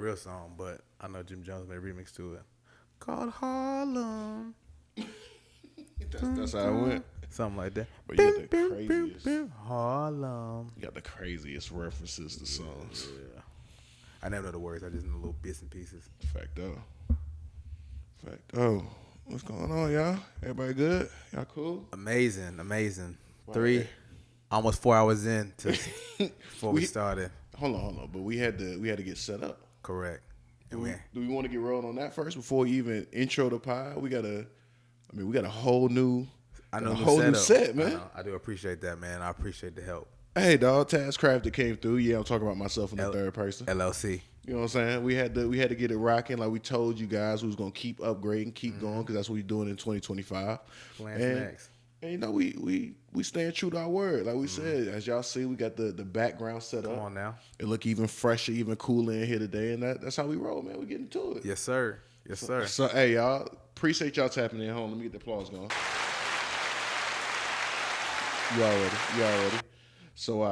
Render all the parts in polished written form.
real song, but I know Jim Jones made a remix to it called Harlem. That's how it went. Something like that. But you got the craziest. Harlem. You got the craziest references to songs. Yeah. I never know the words. I just know little bits and pieces. Facto. What's going on, y'all? Everybody good? Y'all cool? Amazing. Right. Almost 4 hours in before we started. Hold on. But we had to get set up. Correct. Do we want to get rolling on that first before we even intro the pod? We got a whole new set, man. I do appreciate that, man. I appreciate the help. Hey, dog, Taskcraft that came through. Yeah, I'm talking about myself in the third person. LLC. You know what I'm saying? We had to get it rocking. Like we told you guys, we was gonna keep upgrading, keep going, because that's what we're doing in 2025. Plans next. And you know, we staying true to our word. Like we said, as y'all see, we got the background set up. Come on now. It look even fresher, even cooler in here today, and that's how we roll, man. We getting to it. Yes, sir. So hey, y'all, appreciate y'all tapping in. Hold on, let me get the applause going. You already. So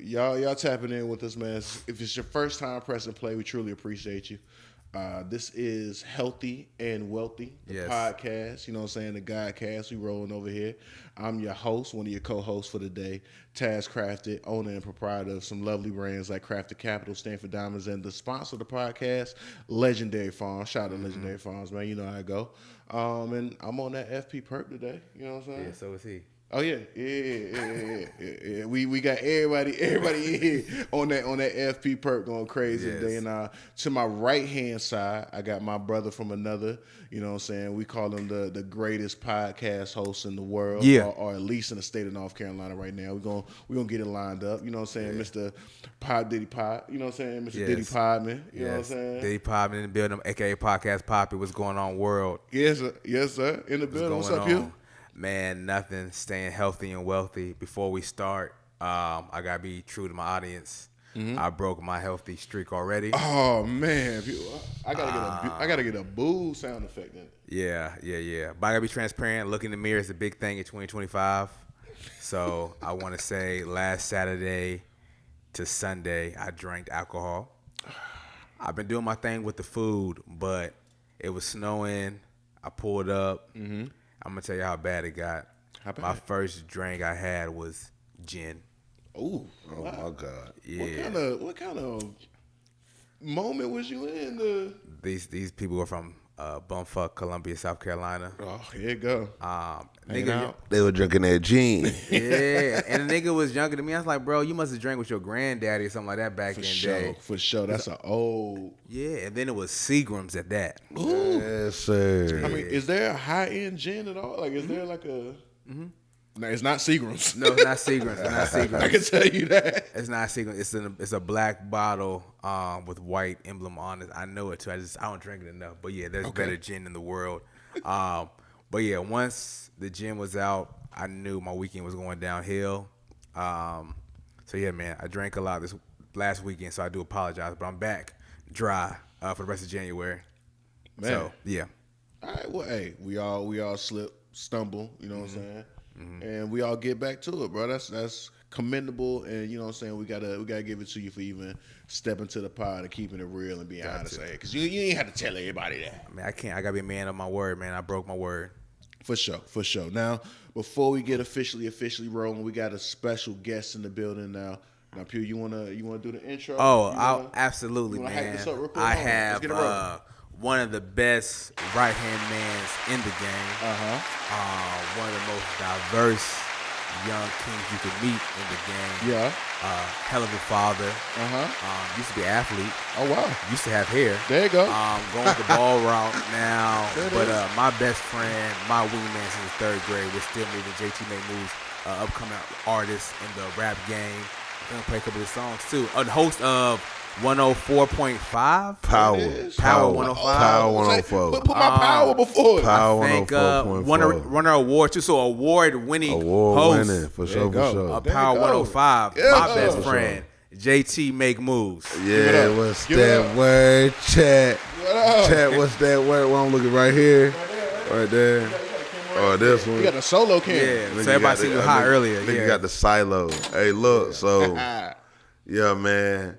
y'all tapping in with us, man. If it's your first time pressing play, we truly appreciate you. This is Healthy and Wealthy, the podcast. You know what I'm saying? The Godcast. We rolling over here. I'm your host, one of your co-hosts for the day, Taz Crafted, owner and proprietor of some lovely brands like Crafted Capital, Stanford Diamonds, and the sponsor of the podcast, Legendary Farms. Shout out to Legendary Farms, man. You know how I go. And I'm on that FP perk today. You know what I'm saying? Yeah, so is he. Oh yeah. We got everybody in here on that FP perk going crazy today. And to my right hand side, I got my brother from another. You know what I'm saying? We call him the greatest podcast host in the world, or at least in the state of North Carolina right now. We're gonna get it lined up. You know what I'm saying, Mr. Pod Diddy Pod. You know what I'm saying, Mr. Diddy Podman. You know what I'm saying? Diddy Podman in the building, aka Podcast Poppy. What's going on, world? Yes, sir. In the building. What's up, you? Man, nothing. Staying healthy and wealthy. Before we start, I gotta be true to my audience. I broke my healthy streak already. Oh man, I gotta get a boo sound effect in it. Yeah. But I gotta be transparent. Look in the mirror is a big thing in 2025. So I want to say, last Saturday to Sunday, I drank alcohol. I've been doing my thing with the food, but it was snowing. I pulled up. I'm gonna tell you how bad it got. How bad? My first drink I had was gin. Ooh, oh my God! Yeah. What kind of moment was you in? These people were from bumfuck Columbia, South Carolina. Oh, here you go. Nigga, they were drinking that gin. Yeah, and the nigga was younger than me. I was like, bro, you must have drank with your granddaddy or something like that back in the day. For sure. That's an old. Yeah, and then it was Seagram's at that. Ooh. Yes, sir. I mean, is there a high end gin at all? Like, is there like a? No, it's not Seagram's. No, it's not Seagram's. I can tell you that. It's not Seagram's. It's a black bottle with white emblem on it. I know it too. I don't drink it enough. But yeah, there's better gin in the world. But yeah, once the gin was out, I knew my weekend was going downhill. So yeah, man, I drank a lot this last weekend, so I do apologize. But I'm back dry for the rest of January. Man. So yeah. All right. Well, hey, we all slip, stumble. You know what I'm saying? And we all get back to it, bro. That's commendable, and you know what I'm saying. We gotta give it to you for even stepping to the pod and keeping it real and being honest, because you ain't have to tell everybody that. I mean, I can't. I gotta be a man of my word, man. I broke my word. For sure. Now, before we get officially rolling, we got a special guest in the building now. Now, Pew, you wanna do the intro? Oh, absolutely, man. Hype this up real quick? I have one of the best right-hand mans in the game. One of the most diverse young kings you can meet in the game. Yeah. Hell of a father. Used to be an athlete. Oh, wow. Used to have hair. There you go. Going the ball route now. But my best friend, my wingman since the third grade, we're still meeting JT Make Moves, upcoming artist in the rap game. I'm going to play a couple of songs, too. The host of 104.5 Power 105. Power 104. Put my power before it. Power I think 104.4. won an award too, so award-winning host. For sure. Power 105. Yeah, my best friend, JT Make Moves. Yeah, what's that word? Chat. What's that word? Well, I'm looking right here. Right there. Oh, this one. You got the solo cam. Yeah, so everybody seen you high earlier. Nigga got the silo. Hey, look, so, yeah, man.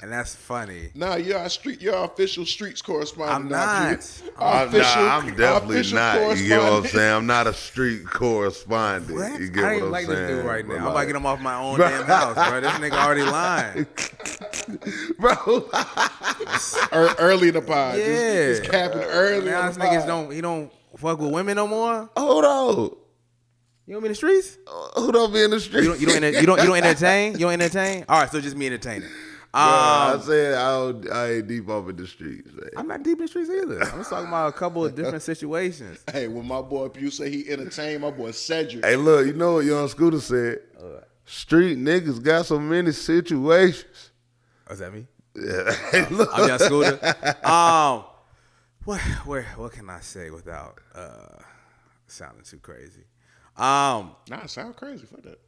And that's funny. Nah, you're our official streets correspondent. I'm not. I'm definitely not. You get what I'm saying? I'm not a street correspondent. What? You get I what ain't I'm like saying? this dude right But now. I'm about to get him off my own damn house, bro. This nigga already lying. Bro. Early in the pod. Yeah. Just capping early. Now this niggas don't fuck with women no more. Hold on. You don't be in the streets? Who don't be in the street? You don't entertain? You don't entertain? All right, so just me entertaining. I said I ain't deep up in the streets, man. I'm not deep in the streets either. I'm just talking about a couple of different situations. Hey, when my boy Pew say he entertained, my boy Cedric. Hey, look, you know what Young Scooter said? Street niggas got so many situations. Oh, is that me? Yeah. Hey, look. I'm Young Scooter. What can I say without sounding too crazy? Nah, sound crazy. Fuck that.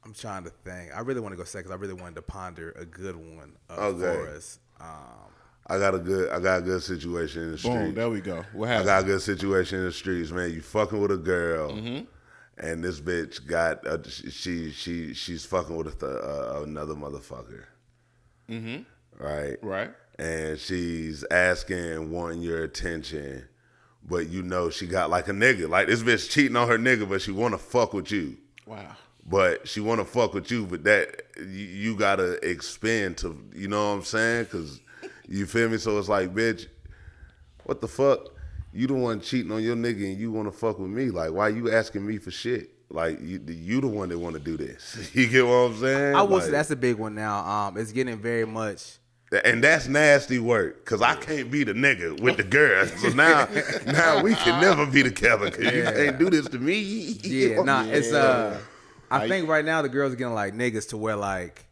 I'm trying to think. I really want to go second. I really wanted to ponder a good one Okay. for us. I got a good situation in the street. Boom, there we go. What I happened? got a good situation in the streets, man. You fucking with a girl, and this bitch got she's fucking with another motherfucker, right? And she's wanting your attention, but you know she got like a nigga. Like this bitch cheating on her nigga, but she want to fuck with you. Wow. But she want to fuck with you, but that you gotta expend to, you know what I'm saying? Cause you feel me? So it's like, bitch, what the fuck? You the one cheating on your nigga and you want to fuck with me? Like, why you asking me for shit? Like, you the one that want to do this. You get what I'm saying? I will say that's a big one now. It's getting very much. And that's nasty work, cause I can't be the nigga with the girl. So now we can never be together, cause you can't do this to me. Yeah, it's I think right now the girls are getting like niggas to where like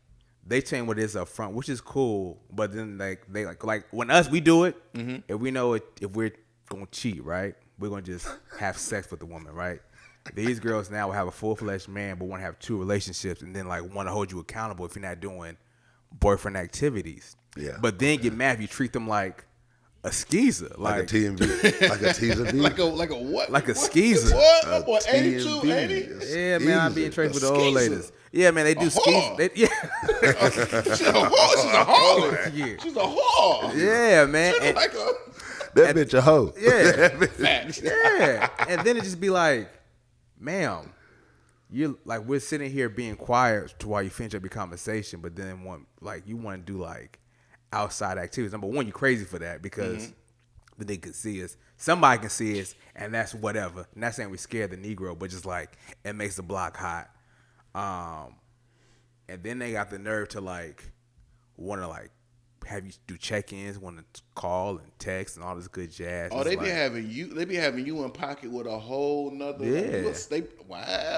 they change what it is up front, which is cool. But then like they like when we do it, if we know it, if we're gonna cheat, right, we're gonna just have sex with the woman, right? These girls now will have a full-fledged man, but want to have two relationships, and then like want to hold you accountable if you're not doing boyfriend activities. Yeah. But then get mad if you treat them like a skeezer, like a TMB, like a teaser B, like a what? Like a skeezer. What? My boy 82, 80? Yeah, man, I be in trade with the old ladies. Yeah, man, they do skis. She's a whore. Yeah. She's a whore. Yeah, man. She's like that bitch a hoe. Yeah. Yeah. And then it just be like, ma'am, you're like, we're sitting here being quiet to while you finish up your conversation, but then you want to do like outside activities. Number one, you're crazy for that because the nigga can see us. Somebody can see us, and that's whatever. Not saying we scared the Negro, but just like it makes the block hot. And then they got the nerve to like want to like have you do check-ins, want to call and text and all this good jazz. Oh, they be having you in pocket with a whole nother. Yeah.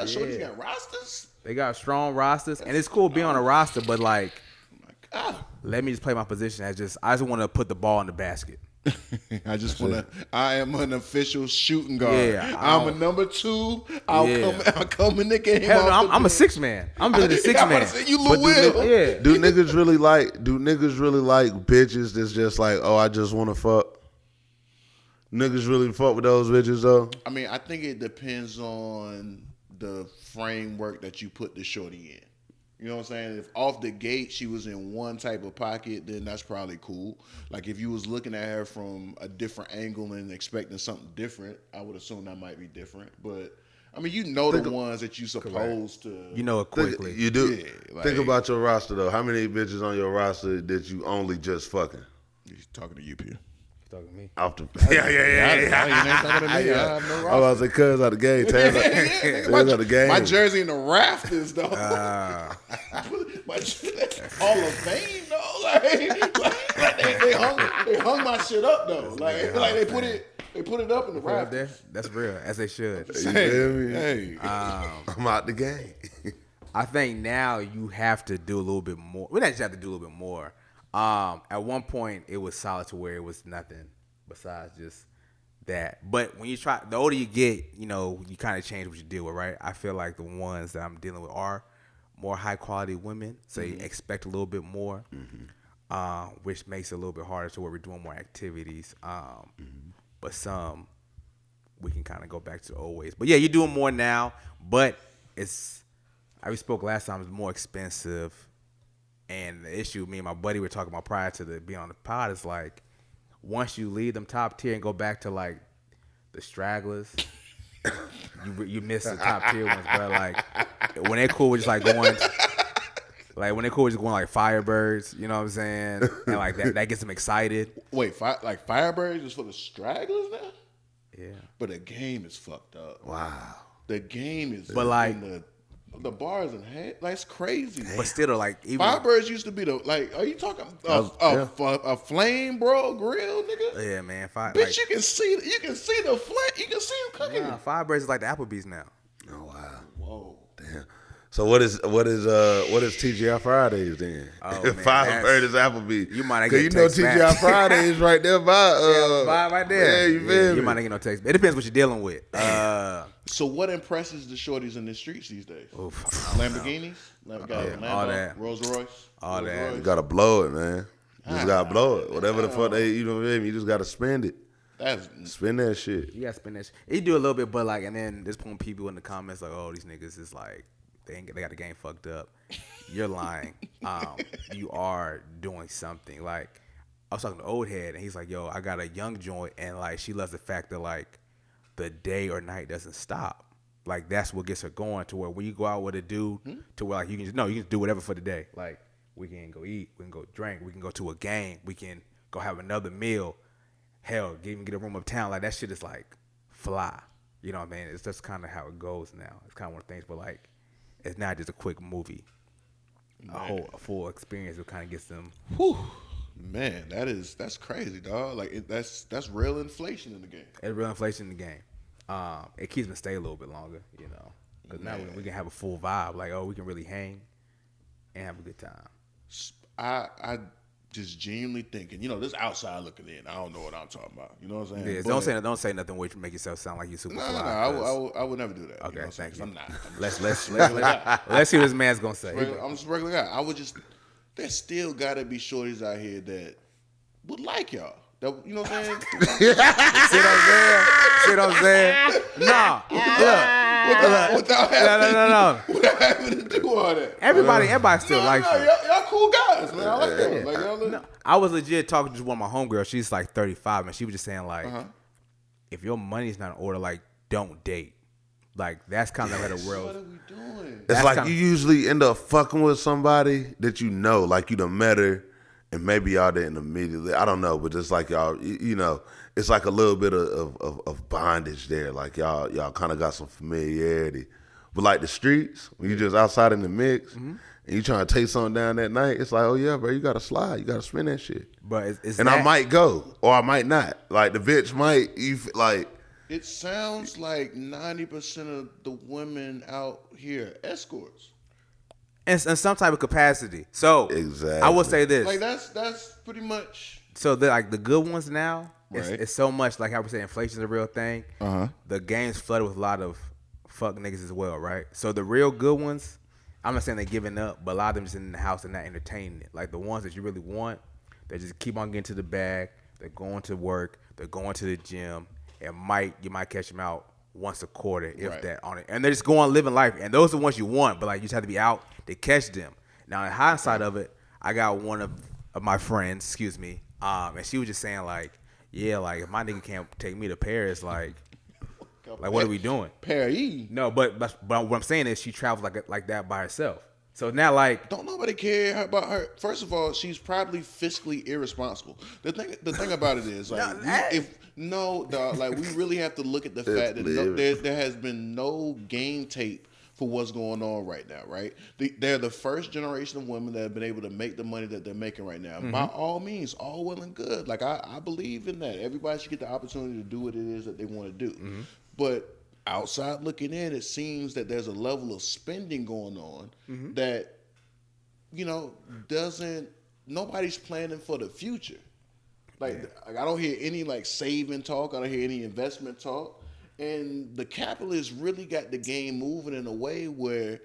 Shorty's got rosters. They got strong rosters, and it's cool being on a roster, but like, Oh my God. let me just play my position as I just want to put the ball in the basket. I am an official shooting guard. Yeah, I'm a number 2. I'll come in the game. Hell no, I'm a 6 man. I'm really the 6 man. You Lil Will. Do niggas really like bitches that's just like, oh, I just want to fuck? Niggas really fuck with those bitches though? I mean, I think it depends on the framework that you put the shorty in. You know what I'm saying? If off the gate she was in one type of pocket, then that's probably cool. Like if you was looking at her from a different angle and expecting something different, I would assume that might be different. But I mean, you know the ones that you supposed to. You know it quickly. You do. Yeah, Think about your roster though. How many bitches on your roster that you only just fucking? He's talking to you, Pew. Talking to me. Off the Yeah. You ain't talking to me. I have no I roster. was like, cuz out the game. Taz out the game. My jersey in the rafters, though. My Hall of Fame, though. Like they hung my shit up, though. Like they put it up in the rafters. That's real, as they should. You feel me? Hey. I'm out the game. I think now you have to do a little bit more. We not just have to do a little bit more. At one point, it was solid to where it was nothing besides just that. But when you try, the older you get, you know, you kind of change what you deal with, right? I feel like the ones that I'm dealing with are more high quality women, so you expect a little bit more, which makes it a little bit harder to where we're doing more activities. But some we can kind of go back to the old ways. But yeah, you're doing more now, but we spoke last time, it's more expensive. And the issue me and my buddy were talking about prior to being on the pod is like, once you leave them top tier and go back to like the stragglers, you miss the top tier ones, bro. Like when they cool with just like going, like when they cool with just going like Firebirds, you know what I'm saying? And like that gets them excited. Wait, like Firebirds is for the stragglers now? Yeah. But the game is fucked up. Wow. The game is, but like the bars and head, like it's crazy. But still, like even Firebirds used to be the like. Are you talking a flame, bro? Grill, nigga. Yeah, man. Bitch, like, you can see the flame. You can see them cooking. Firebirds is like the Applebee's now. Oh wow. Whoa. Damn. So what is TGI Fridays then? Oh, man, Firebird is Applebee's. You might not get TGI Fridays right there by right there. Yeah, you feel me? You might not get no text. It depends what you're dealing with. So what impresses the shorties in the streets these days? Oof, Lamborghinis, Lambo, all that, Rolls Royce, all that. You gotta blow it, man. You just gotta blow it. Whatever the fuck you know what I mean? You just gotta spend it. Spend that shit. You gotta spend that shit. You do a little bit, but like, and then there's putting people in the comments like, oh, these niggas is like, they got the game fucked up. You're lying. You are doing something. Like, I was talking to Old Head, and he's like, yo, I got a young joint, and like, she loves the fact that like, the day or night doesn't stop. Like, that's what gets her going to where when you go out with a dude, to where like, you can do whatever for the day. Like, we can go eat, we can go drink, we can go to a game, we can go have another meal. Hell, even get a room uptown. Like, that shit is like fly. You know what I mean? It's just kind of how it goes now. It's kind of one of the things, but like, it's not just a quick movie. A full experience that kind of gets them. Whew. Man, that's crazy, dog. Like that's real inflation in the game. It's real inflation in the game. It keeps them stay a little bit longer, you know, because now we can have a full vibe. Like, oh, we can really hang and have a good time. I just genuinely thinking, you know, this outside looking in. I don't know what I'm talking about. You know what I'm saying? Yeah, don't say nothing which make yourself sound like you super fly. No, I would never do that. Okay, you know thank you. I'm not. Let's see what this man's gonna say. I'm just a regular guy. I would just. There's still gotta be shorties out here that would like y'all. That, you know what I'm saying? See what I'm saying? Nah. Without having to do all that. Everybody still likes you. Y'all cool guys, man. I like that. Like, y'all I was legit talking to one of my homegirls. She's like 35, and she was just saying like, if your money's not in order, like, don't date. Like, that's kind of how the world. What are we doing? It's That's like kinda, you usually end up fucking with somebody that you know, like you done met her, and maybe y'all didn't immediately. I don't know, but just like y'all, you know, it's like a little bit of bondage there. Like y'all kind of got some familiarity. But like the streets, when you just outside in the mix, and you trying to take something down that night, it's like, oh yeah, bro, you got to slide, you got to spin that shit. But I might go, or I might not. Like the bitch might, like. It sounds like 90% of the women out here are escorts. in some type of capacity. So exactly. I will say this. Like that's pretty much. So the good ones now, right. it's so much like how we say inflation is a real thing. The game's flooded with a lot of fuck niggas as well, right? So the real good ones, I'm not saying they're giving up, but a lot of them just in the house and not entertaining it. Like the ones that you really want, they just keep on getting to the bag. They're going to work. They're going to the gym. You might catch them out once a quarter, if right. that, on it. And they're just going living life. And those are the ones you want, but like you just have to be out to catch them. Now, in hindsight of it, I got one of my friends, and she was just saying like, yeah, like if my nigga can't take me to Paris, like what are we doing? Paris? No, but what I'm saying is she travels like that by herself. So now, like, don't nobody care about her. First of all, she's probably fiscally irresponsible. The thing about it is, like, we really have to look at the fact that there has been no game tape for what's going on right now, right? They're the first generation of women that have been able to make the money that they're making right now. By all means, all well and good. Like, I believe in that. Everybody should get the opportunity to do what it is that they want to do. But outside looking in, it seems that there's a level of spending going on that, nobody's planning for the future. Like, I don't hear any like saving talk. I don't hear any investment talk. And the capitalists really got the game moving in a way where,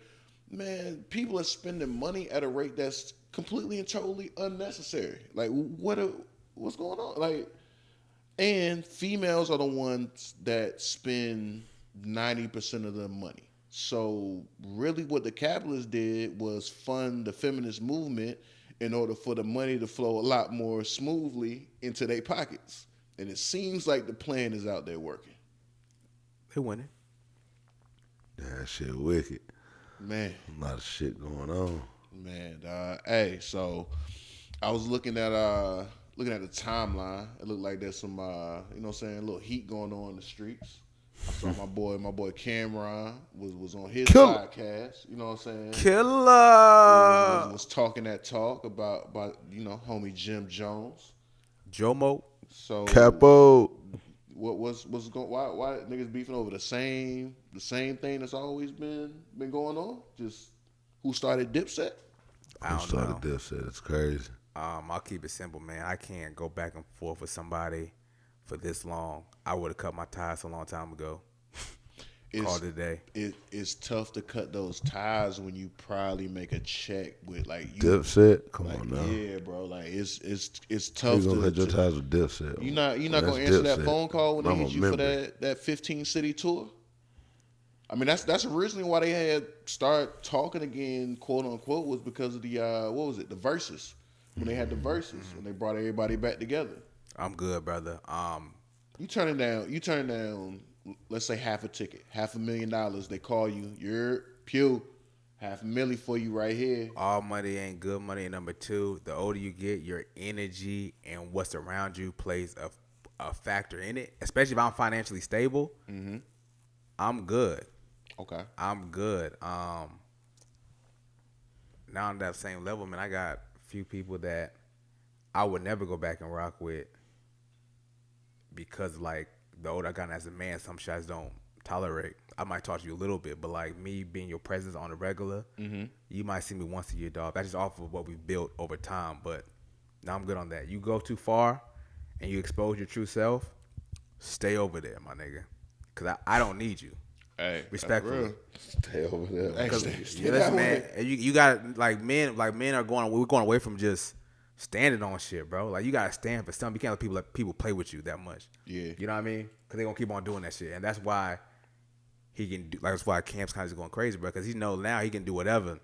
man, people are spending money at a rate that's completely and totally unnecessary. Like, what's going on? Like, and females are the ones that spend 90% of their money. So really what the capitalists did was fund the feminist movement in order for the money to flow a lot more smoothly into their pockets. And it seems like the plan is out there working. They winning. That shit wicked. Man. A lot of shit going on. Man, hey, so I was looking at the timeline. It looked like there's some you know what I'm saying, a little heat going on in the streets. I saw my boy Cameron was on his podcast, you know what I'm saying? Killer Was talking that talk about you know, homie Jim Jones. Jomo. So Capo. what's going, why niggas beefing over the same thing that's always been going on? Just who started Dipset? I don't know. Dipset. It's crazy. I'll keep it simple, man. I can't go back and forth with somebody for this long. I would have cut my ties a long time ago. Called it a day. It's tough to cut those ties when you probably make a check with like you, Dipset. Come like, on now. Yeah, bro. Like it's tough. You gonna cut your ties with Dipset? You're not gonna answer that phone call when they hit you for that 15 city tour. I mean, that's originally why they had start talking again, quote unquote, was because of the what was it, the verses, when they had the verses and they brought everybody back together. I'm good, brother. You turn down, let's say half a ticket, $500,000. They call you, you're pew, $500,000 for you right here. All money ain't good money. And number two, the older you get, your energy and what's around you plays a factor in it. Especially if I'm financially stable, I'm good. Okay. I'm good. Now on that same level, man, I got a few people that I would never go back and rock with because, like, the older I got as a man, some shots don't tolerate. I might talk to you a little bit, but, like, me being your presence on the regular, you might see me once a year, dog. That's just off of what we've built over time, but now I'm good on that. You go too far and you expose your true self, stay over there, my nigga, because I don't need you. Hey, respectfully. Stay over there. Hey, Listen, man, you got like men are we're going away from just standing on shit, bro. Like you gotta stand for something. You can't let people play with you that much. Yeah, you know what I mean? Because they gonna keep on doing that shit, and that's why he can do. Like that's why Camp's kind of just going crazy, bro. Because he knows now he can do whatever,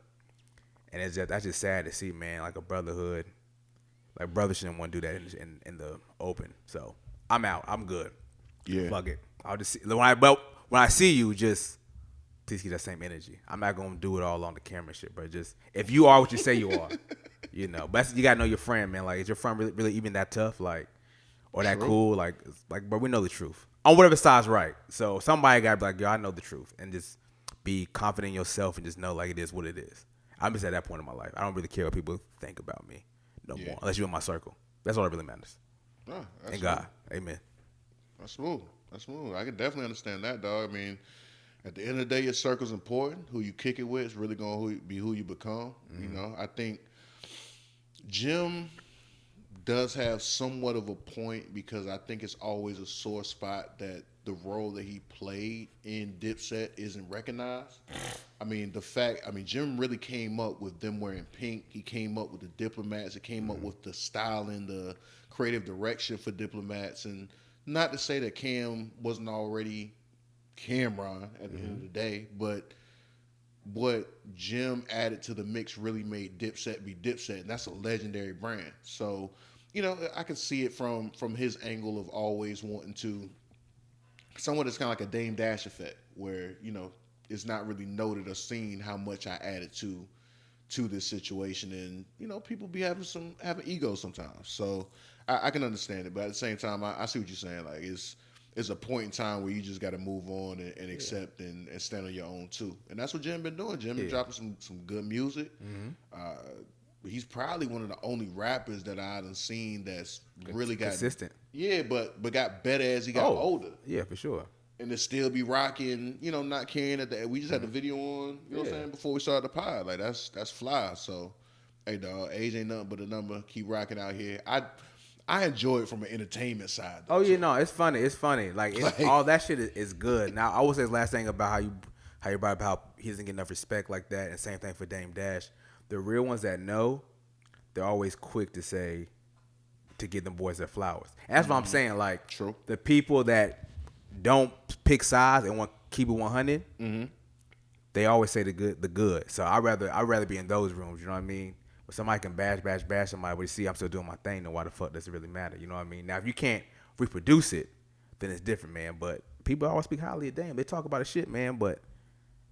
and that's just sad to see, man. Like a brotherhood, like brothers shouldn't want to do that in the open. So I'm out. I'm good. Yeah, fuck it. I'll just see, when I see you, just please keep that same energy. I'm not gonna do it all on the camera shit, bro. Just if you are what you say you are, you know. But you gotta know your friend, man. Like, is your friend really even that tough, like, or that cool? Like, bro, we know the truth on whatever side's right. So somebody gotta be like, yo, I know the truth, and just be confident in yourself and just know like it is what it is. I'm just at that point in my life. I don't really care what people think about me no more, unless you're in my circle. That's all that really matters. And God, amen. That's smooth. I can definitely understand that, dog. I mean, at the end of the day, your circle's important. Who you kick it with is really going to be who you become. You know, I think Jim does have somewhat of a point because I think it's always a sore spot that the role that he played in Dipset isn't recognized. I mean, Jim really came up with them wearing pink. He came up with the Diplomats. He came up with the styling, the creative direction for Diplomats. And not to say that Cam wasn't already Cameron at the end of the day, but what Jim added to the mix really made Dipset be Dipset, and that's a legendary brand. So, you know, I can see it from his angle of always wanting to, somewhat it's kind of like a Dame Dash effect, where, you know, it's not really noted or seen how much I added to this situation, and, you know, people be having ego sometimes. So I can understand it, but at the same time, I see what you're saying. Like, it's a point in time where you just got to move on and accept and stand on your own too. And that's what Jim been doing. Jim been dropping some good music. He's probably one of the only rappers that I done seen that's really got consistent. Yeah, but got better as he got older. Yeah, for sure. And to still be rocking, you know, not caring at the. We just had the video on, you know what I'm saying, before we started the pod. Like that's fly. So, hey dog, age ain't nothing but a number. Keep rocking out here. I enjoy it from an entertainment side. Though, no, it's funny. It's funny. Like all that shit is good. Now I will say this last thing about how you brought up how he doesn't get enough respect like that, and same thing for Dame Dash. The real ones that know, they're always quick to give them boys their flowers. And that's what I'm saying. Like True. The people that don't pick sides and want to keep it 100, they always say the good. So I'd rather be in those rooms. You know what I mean? But somebody can bash somebody, but you see I'm still doing my thing, then why the fuck does it really matter? You know what I mean? Now, if you can't reproduce it, then it's different, man. But people always speak highly of Dame. They talk about his shit, man, but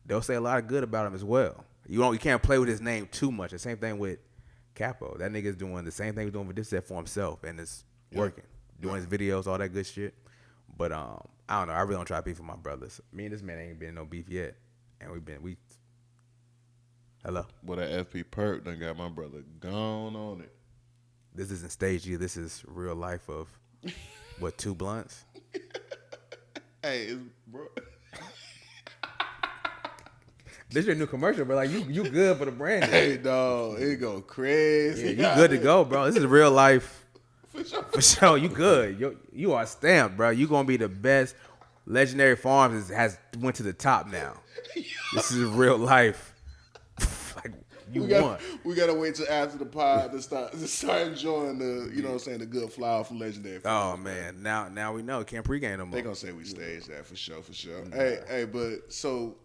they'll say a lot of good about him as well. You can't play with his name too much. The same thing with Capo. That nigga's doing the same thing he's doing with Dipset for himself, and it's working. Doing his videos, all that good shit. But I don't know. I really don't try to beef with my brothers. Me and this man ain't been in no beef yet, and we. Hello. Well, that FP perk done got my brother gone on it. This isn't stage G. This is real life of what, 2 blunts? Hey, bro. This your new commercial, bro. Like you good for the brand. Hey, dog, it go crazy. Yeah, you good to go, bro. This is real life. For sure. For sure, you good. You are stamped, bro. You gonna be the best. Legendary Farms has went to the top now. This is real life. Like you won. We gotta wait till after the pod to start enjoying the, you know what I'm saying, the good flower from Legendary Farms. Oh man, now we know. Can't pregame no more. They gonna say we staged that for sure. Hey, but so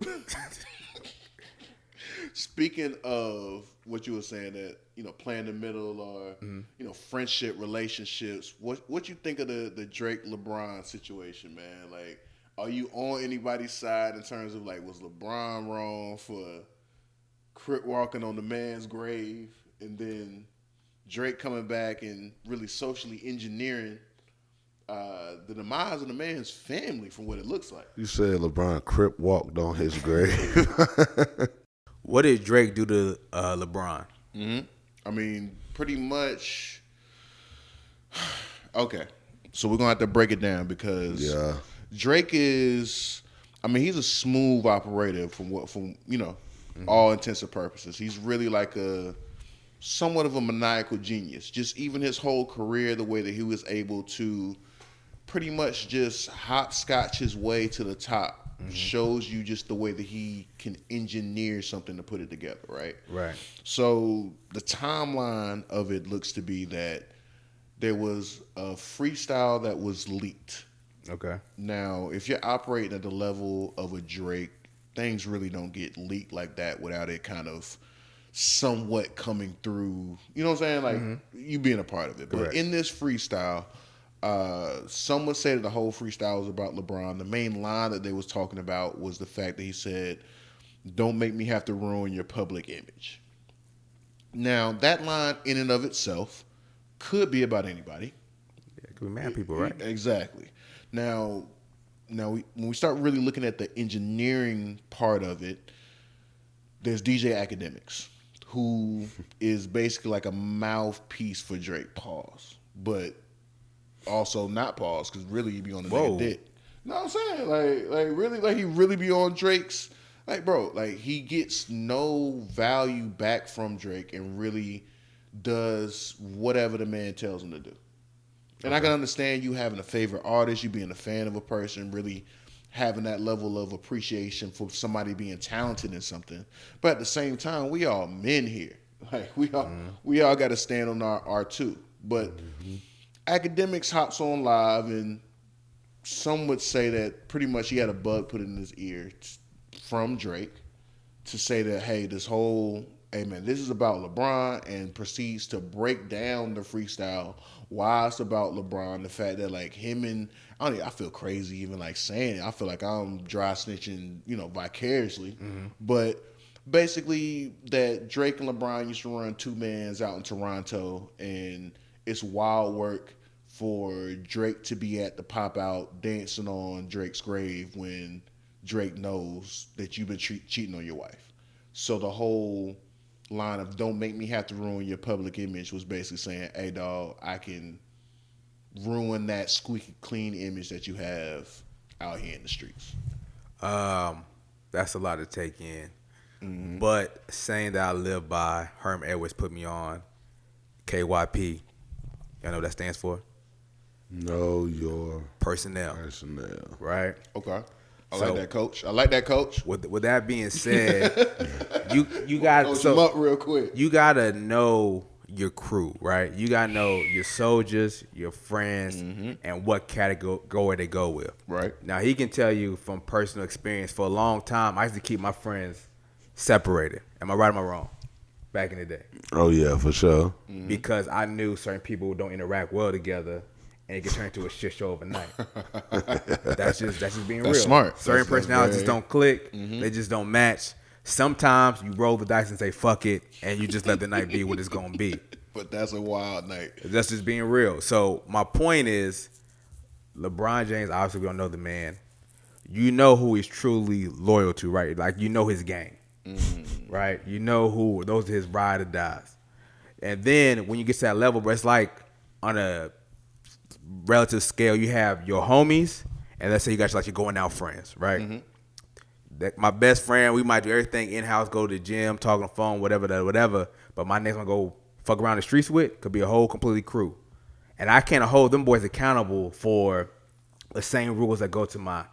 speaking of what you were saying, that, you know, playing the middle or you know, friendship, relationships, what you think of the Drake LeBron situation, man? Like, are you on anybody's side in terms of, like, was LeBron wrong for crip walking on the man's grave, and then Drake coming back and really socially engineering the demise of the man's family from what it looks like? You said LeBron crip walked on his grave. What did Drake do to LeBron? I mean, pretty much. Okay, so we're gonna have to break it down because Drake is. I mean, he's a smooth operator from you know, all intents and purposes. He's really like somewhat of a maniacal genius. Just even his whole career, the way that he was able to pretty much just hopscotch his way to the top shows you just the way that he can engineer something to put it together, right? Right. So the timeline of it looks to be that there was a freestyle that was leaked. Okay. Now, if you're operating at the level of a Drake, things really don't get leaked like that without it kind of somewhat coming through. You know what I'm saying? Like, you being a part of it. Correct. But in this freestyle, some would say that the whole freestyle was about LeBron. The main line that they was talking about was the fact that he said, "Don't make me have to ruin your public image." Now, that line in and of itself could be about anybody. Yeah, could be mad people, right? Exactly. Now when we start really looking at the engineering part of it, there's DJ Academics, who is basically like a mouthpiece for Drake. Pause. But also not pause, because really he be on the nigga dick. You know what I'm saying? Like really, like he really be on Drake's. Like, bro, like he gets no value back from Drake and really does whatever the man tells him to do. And I can understand you having a favorite artist, you being a fan of a person, really having that level of appreciation for somebody being talented in something. But at the same time, we all men here. Like we all got to stand on our two. But Academics hops on live, and some would say that pretty much he had a bug put in his ear from Drake to say that, hey, this is about LeBron, and proceeds to break down the freestyle why it's about LeBron. The fact that, like, him and I feel crazy even like saying it. I feel like I'm dry snitching, you know, vicariously. But basically that Drake and LeBron used to run two mans out in Toronto, and it's wild work for Drake to be at the pop out dancing on Drake's grave when Drake knows that you've been cheating on your wife. So the whole line of "don't make me have to ruin your public image" was basically saying, hey dog, I can ruin that squeaky clean image that you have out here in the streets. That's a lot to take in. But saying that I live by Herm Edwards put me on KYP. Y'all know what that stands for? Know your personnel. Right? Okay. I like that, coach. With that being said, you got coach him up real quick. You gotta know your crew, right? You gotta know your soldiers, your friends, and what category they go with. Right. Now he can tell you from personal experience. For a long time, I used to keep my friends separated. Am I right or am I wrong? back in the day. Oh yeah, for sure. Because I knew certain people don't interact well together, and it can turn into a shit show overnight. That's just being real. Smart. Certain That's personalities very... don't click. They just don't match. Sometimes you roll the dice and say fuck it, and you just let the night be what it's gonna be. But that's a wild night. That's just being real. So my point is, LeBron James, obviously we don't know the man. You know who he's truly loyal to, right? Like you know his gang, right? You know who those are his ride or dies. And then when you get to that level, bro, it's like on a relative scale, you have your homies, and let's say you guys like your going out friends, right? That my best friend, we might do everything in house, go to the gym, talk on the phone, whatever. But my next one go fuck around the streets with could be a whole completely crew, and I can't hold them boys accountable for the same rules that go to my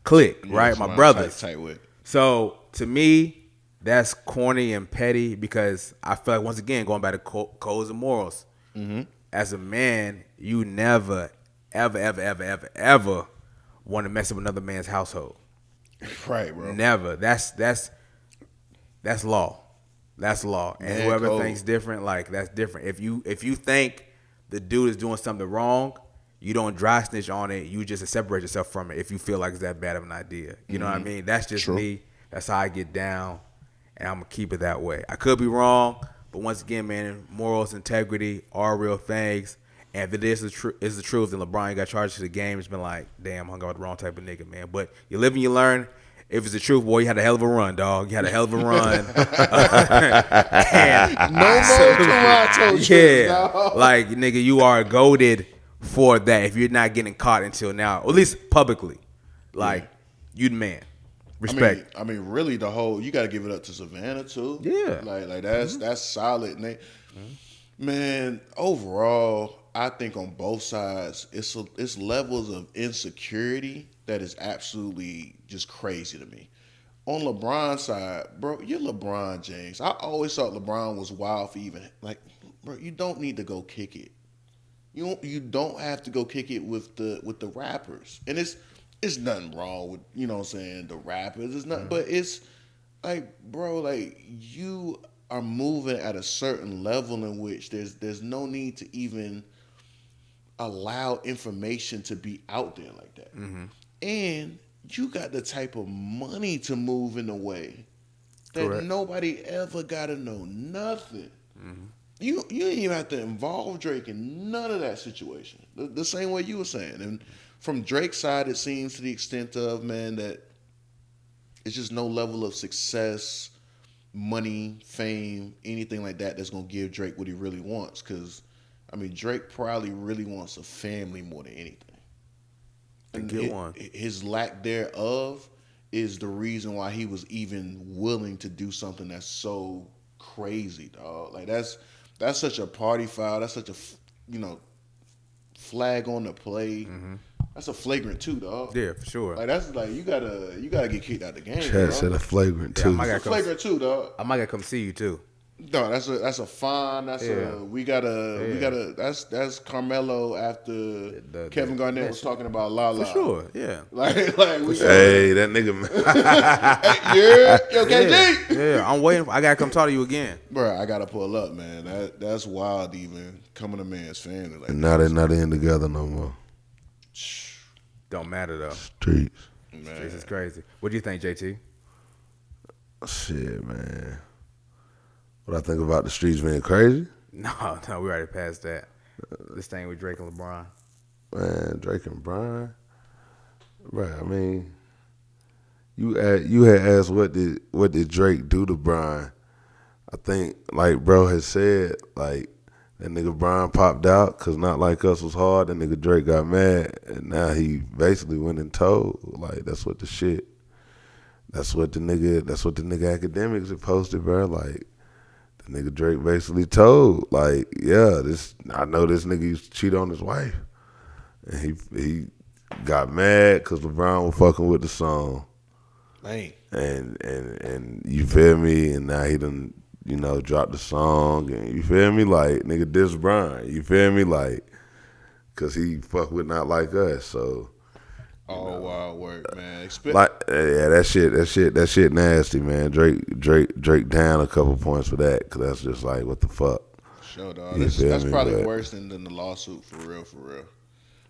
clique, right? My brothers. Tight with. So to me, that's corny and petty because I feel like once again going back to codes and morals. As a man, you never, ever want to mess up another man's household. Right, bro. Never. That's law. That's law. And Man whoever code. thinks different, like that's different. If you think the dude is doing something wrong, you don't dry snitch on it. You just separate yourself from it if you feel like it's that bad of an idea. You know what I mean? That's just me. That's how I get down, and I'm gonna keep it that way. I could be wrong, but once again, man, morals, integrity are real things. And if it is the truth, then LeBron got charged to the game. It's been like, damn, hung out with the wrong type of nigga, man. But you live and you learn. If it's the truth, boy, you had a hell of a run, dog. You had a hell of a run. No more Toronto trips, dog. Like, nigga, you are goated for that if you're not getting caught until now, or at least publicly. Like, you the man. Respect. I mean, really, the whole you got to give it up to Savannah too. Yeah, like that's solid. Man, overall, I think on both sides, it's levels of insecurity that is absolutely just crazy to me. On LeBron's side, bro, you're LeBron James. I always thought LeBron was wild for even like, bro, you don't need to go kick it. You don't have to go kick it with the rappers, and it's nothing wrong with, you know what I'm saying, the rappers. It's not, but it's like, bro, like you are moving at a certain level in which there's no need to even allow information to be out there like that. And you got the type of money to move in a way that nobody ever got to know nothing. You didn't even have to involve Drake in none of that situation. The same way you were saying. And from Drake's side, it seems to the extent of, man, that it's just no level of success, money, fame, anything like that that's going to give Drake what he really wants. Because, I mean, Drake probably really wants a family more than anything. And his lack thereof is the reason why he was even willing to do something that's so crazy, dog. Like, that's such a party foul. That's such a, flag on the play. That's a flagrant 2, dog. Yeah, for sure. Like that's like you gotta get kicked out the game. Chad said a flagrant 2. Yeah, That's a flagrant 2, dog. I might gotta come see you too. No, that's a fine. That's that's Carmelo after Kevin Garnett was talking about La. For sure, yeah. Like we Hey, that nigga. Yo, KG. Yeah, I'm waiting. I gotta come talk to you again, bro. I gotta pull up, man. That's wild, even coming to man's family. Like And now they're not in together no more. don't matter though. Streets. This is crazy. What do you think, JT? Shit, man. What I think about the streets being crazy? No, we already passed that. This thing with Drake and LeBron. Man, Drake and Brian. Right, I mean, you had asked what did Drake do to Brian? I think, like bro has said, like that nigga Brian popped out because Not Like Us was hard. That nigga Drake got mad, and now he basically went and told, like that's what the nigga Academics had posted, bro. Like the nigga Drake basically told, like, yeah, I know this nigga used to cheat on his wife, and he got mad because LeBron was fucking with the song. Man. And you feel me? And now he done, dropped the song, and you feel me? Like, nigga, diss Brian. You feel me? Like, because he fuck with Not Like Us. So, Oh, wild work, man. That shit nasty, man. Drake down a couple points for that, because that's just like, what the fuck. Sure, dog. That's probably worse than the lawsuit, for real.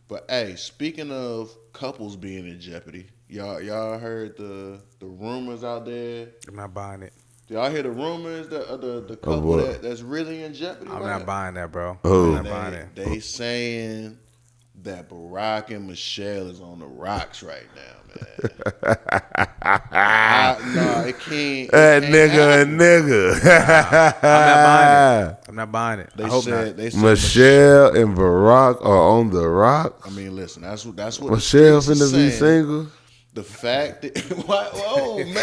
But hey, speaking of couples being in jeopardy, y'all heard the rumors out there? I'm not buying it. Y'all hear the rumors that the couple that's really in jeopardy? I'm not buying that, bro. Who? I'm not buying it. They saying that Barack and Michelle is on the rocks right now, man. No, it can't. That nigga. I'm not buying it. They I hope said, not. Michelle and Barack are on the rocks. I mean, listen, that's what Michelle the finna be saying. single. The fact that whoa, man,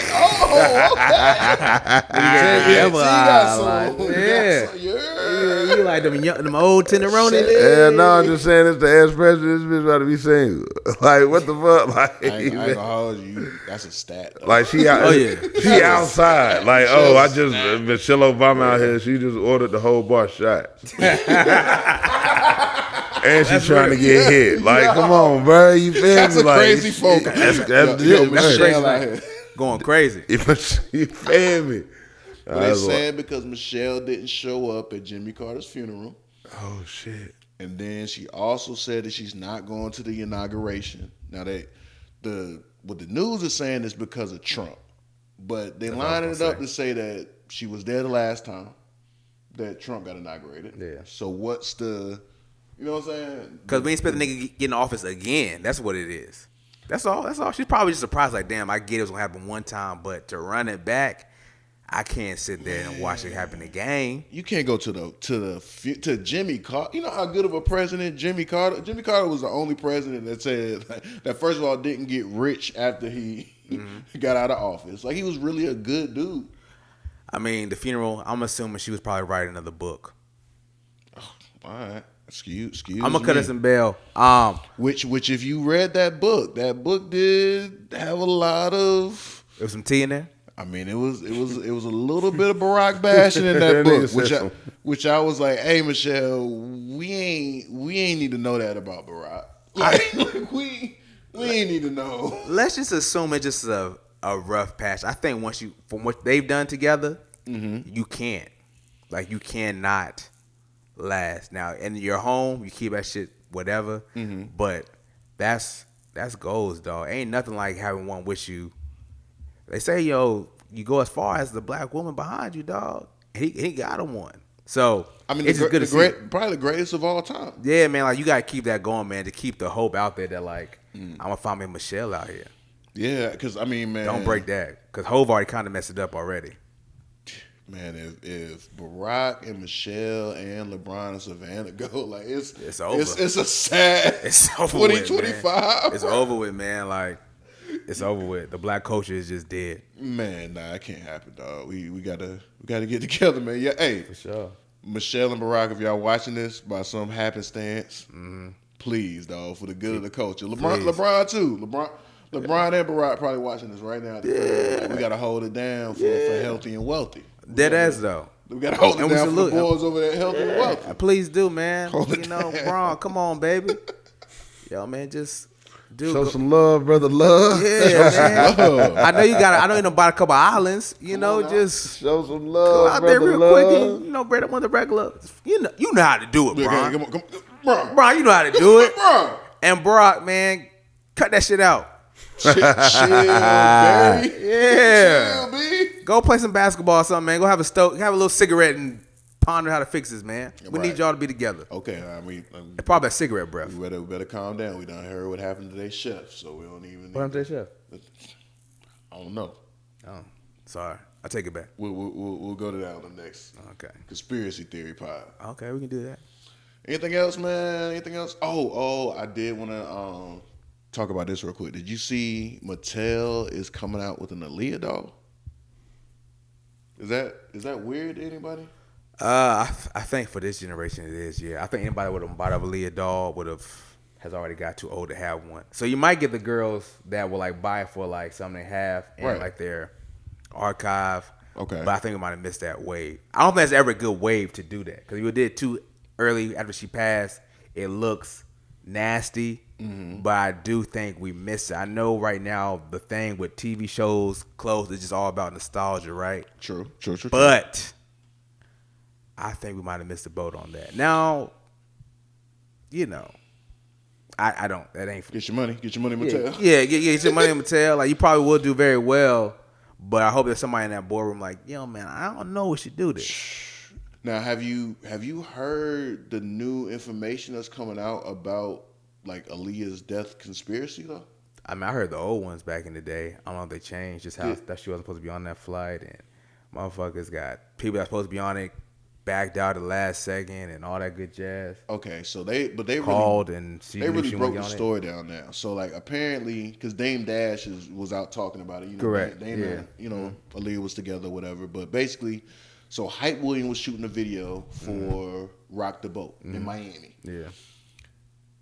okay. You like them old tenderonis? Yeah, no, I'm just saying it's the ex-president. This bitch about to be single. Like, what the fuck? Like, I ain't gonna hold you. That's a stat, though. like she outside. Like, Michelle Obama out here. She just ordered the whole bar shots. And she's trying to get hit. Like, come on, bro. You feel That's me? a Like, crazy focus. That's Michelle out here. Going crazy. You feel me? But they saying because Michelle didn't show up at Jimmy Carter's funeral. Oh, shit. And then she also said that she's not going to the inauguration. Now, what the news is saying is because of Trump. But they lining it up to say that she was there the last time that Trump got inaugurated. Yeah. So what's the... You know what I'm saying? Because we ain't expect the nigga get in office again. That's what it is. That's all. She's probably just surprised, like, damn, I get it was going to happen one time, but to run it back, I can't sit there and watch it happen again. You can't go to Jimmy Carter. You know how good of a president Jimmy Carter? Jimmy Carter was the only president that said that, first of all, didn't get rich after he got out of office. Like, he was really a good dude. I mean, the funeral, I'm assuming she was probably writing another book. Oh, all right. Excuse I'm gonna me. cut us some bail. Which if you read that book did have a lot of. There was some tea in there. I mean, it was a little bit of Barack bashing in that book, which I was like, hey, Michelle, we ain't need to know that about Barack. Like we ain't need to know. Let's just assume it's just a rough patch. I think from what they've done together, you cannot last. Now, in your home, you keep that shit whatever, but that's goals, dog. Ain't nothing like having one with you. They say, yo, you go as far as the black woman behind you, dog. He got him one. So I mean, it's just good to see. Probably the greatest of all time. Yeah, man. Like, you gotta keep that going, man, to keep the hope out there that, like, I'm gonna find me Michelle out here. Yeah, because I mean, man, don't break that, because Hov already kind of messed it up already. Man, if Barack and Michelle and LeBron and Savannah go, like, it's over. It's a sad. It's over 2025. It's over with, man. Like, it's over with. The black culture is just dead. Man, nah, it can't happen, dog. We gotta get together, man. Yeah, hey, for sure. Michelle and Barack, if y'all watching this by some happenstance, please, dog, for the good of the culture. LeBron too. LeBron and Barack probably watching this right now. Yeah. Like, we gotta hold it down for healthy and wealthy. Dead ass though. We gotta hold it down for the boys over there, healthy and wealthy. Please do, man. Bron, come on, baby. Yo, man, just show some love, brother. Love. Yeah, man. Love. I know you done bought a couple islands. Just show some love. Go out there real quick and bread up on the regular. You know how to do it, Bron. Come on. Bron, you know how to do it. Bron. And Brock, man, cut that shit out. Chill, baby. Yeah. Chill, B. Go play some basketball or something, man. Go have a little cigarette and ponder how to fix this, man. We need y'all to be together. Okay, I mean, probably a cigarette breath. We better calm down. We done heard what happened to their chef, so we don't even. What happened to their chef? I don't know. Oh, sorry. I take it back. We'll go to that on the next. Okay. Conspiracy theory pod. Okay, we can do that. Anything else, man? Anything else? Oh, I did want to talk about this real quick. Did you see Mattel is coming out with an Aaliyah doll? Is that weird to anybody? I think for this generation it is. Yeah, I think anybody would have bought a Aaliyah doll has already got too old to have one. So you might get the girls that will like buy it for like something they have in like their archive. Okay, but I think we might have missed that wave. I don't think that's ever a good wave to do that because if you did too early after she passed, it looks nasty, but I do think we miss it. I know right now the thing with TV shows, clothes, is just all about nostalgia, right? True. But I think we might have missed the boat on that. Now, I don't. That ain't. Get your money, Mattel. Yeah, get your money, Mattel. Like, you probably will do very well, but I hope there's somebody in that boardroom like, yo, man, I don't know we should do this. Now, have you heard the new information that's coming out about like Aaliyah's death conspiracy though? I mean, I heard the old ones back in the day. I don't know if they changed. Just how that she wasn't supposed to be on that flight, and motherfuckers got people that's supposed to be on it backed out at the last second and all that good jazz. Okay, so they called really, and they really broke the story down now. So like apparently, because Dame Dash was out talking about it. Correct. Dame and, Aaliyah was together, whatever. But basically, so Hype Williams was shooting a video for Rock the Boat in Miami. Yeah.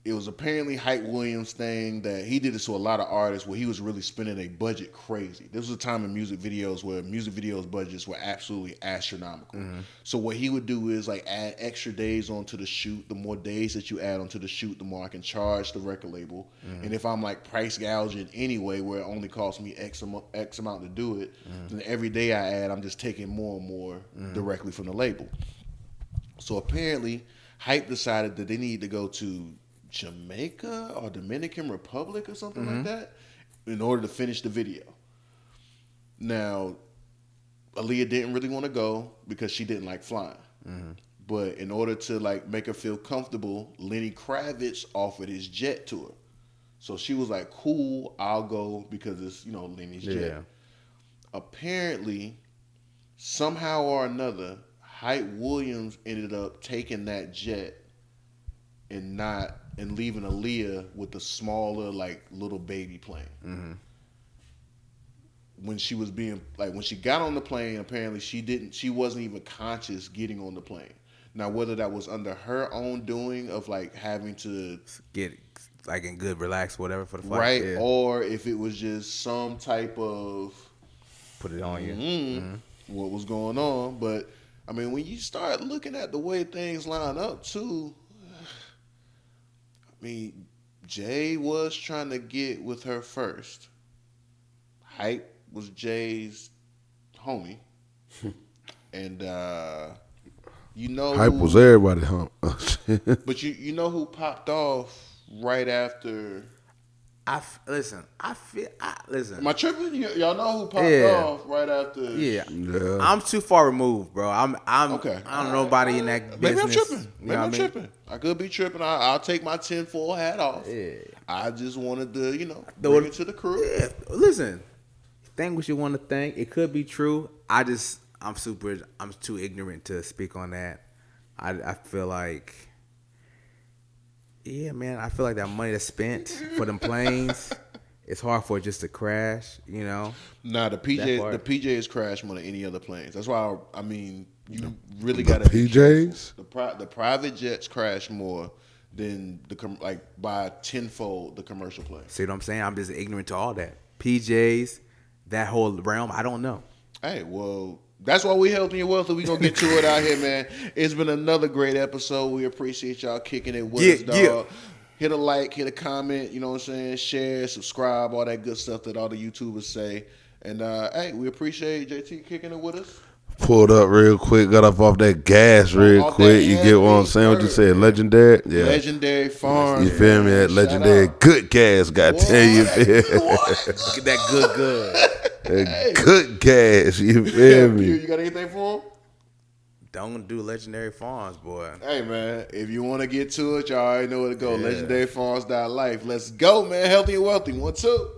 It was apparently Hype Williams' thing that he did this to a lot of artists where he was really spending a budget crazy. This was a time in music videos where music videos budgets were absolutely astronomical. So what he would do is like add extra days onto the shoot. The more days that you add onto the shoot, the more I can charge the record label. And if I'm like price gouging anyway, where it only costs me X amount to do it, then every day I add, I'm just taking more and more directly from the label. So apparently, Hype decided that they need to go to Jamaica or Dominican Republic or something like that in order to finish the video. Now, Aaliyah didn't really want to go because she didn't like flying. But in order to like make her feel comfortable, Lenny Kravitz offered his jet to her. So she was like, cool, I'll go because it's, Lenny's jet. Apparently, somehow or another, Hype Williams ended up taking that jet and leaving Aaliyah with the smaller, like, little baby plane. When she was when she got on the plane, apparently she wasn't even conscious getting on the plane. Now, whether that was under her own doing of like having to get like in good, relax, whatever for the flight, right, or if it was just some type of put it on you, what was going on. But I mean, when you start looking at the way things line up, too. I mean, Jay was trying to get with her first. Hype was Jay's homie. And Hype who, was everybody, huh? But you know who popped off right after? Listen. Am I tripping? Y'all know who popped off right after? Yeah. I'm too far removed, bro. I'm okay. I don't know nobody in that business. Maybe I'm tripping. I could be tripping. I'll take my tinfoil hat off. Yeah. I just wanted to, bring it to the crew. Yeah. Listen, think what you want to think. It could be true. I'm too ignorant to speak on that. I feel like. Yeah, man. I feel like that money that's spent for them planes, it's hard for it just to crash, Nah, the PJs crash more than any other planes. That's why you really got to PJs. The private jets crash more than by tenfold the commercial planes. See what I'm saying? I'm just ignorant to all that. PJs, that whole realm, I don't know. Hey, well. That's why we helping you wealthy. We gonna get to it out here, man. It's been another great episode. We appreciate y'all kicking it with us, dog. Yeah. Hit a like, hit a comment, you know what I'm saying? Share, subscribe, all that good stuff that all the YouTubers say. And hey, we appreciate JT kicking it with us. Pulled up real quick, got off that gas real quick. You get what I'm saying? What you said? Legendary? Yeah. Legendary Farms. You feel me? That legendary good gas, gotta tell you. Get that good. Good gas, you feel me? You got anything for him? Don't do Legendary Farms, boy. Hey, man, if you want to get to it, y'all already know where to go. Yeah. LegendaryFarms.life. Let's go, man. Healthy and wealthy. 1, 2.